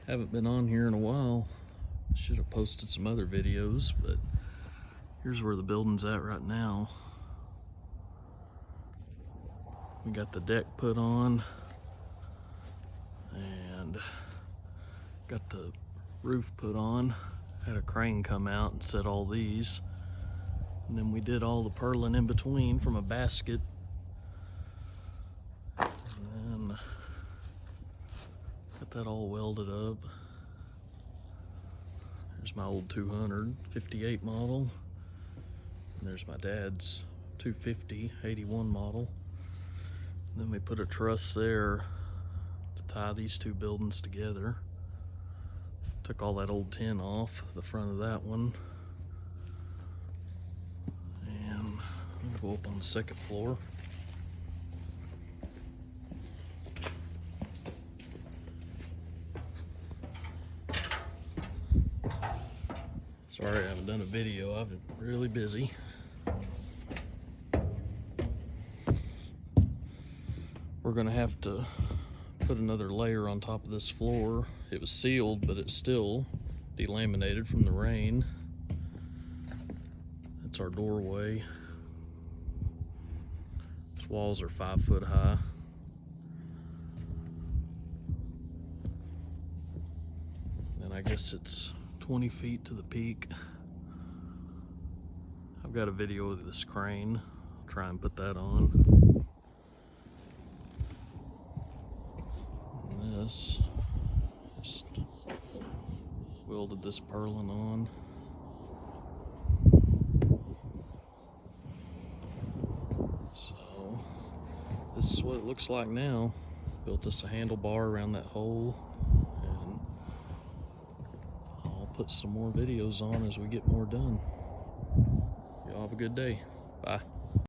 Haven't been on here in a while. Should have posted some other videos, but here's where the building's at right now. We got the deck put on and got the roof put on. Had a crane come out and set all these. And then we did all the purlin in between from a basket. And then got that all welded up. There's my old 258 model. And there's my dad's 250 81 model. And then we put a truss there to tie these two buildings together. Took all that old tin off the front of that one. And I'm gonna go up on the second floor. Sorry I haven't done a video, I've been really busy. We're gonna have to put another layer on top of this floor. It was sealed, but it's still delaminated from the rain. That's our doorway. These walls are 5 foot high. And I guess it's 20 feet to the peak. I've got a video of this crane. I'll try and put that on. And this, just welded this purlin on. So this is what it looks like now. Built us a handlebar around that hole, and I'll put some more videos on as we get more done. Y'all have a good day. Bye.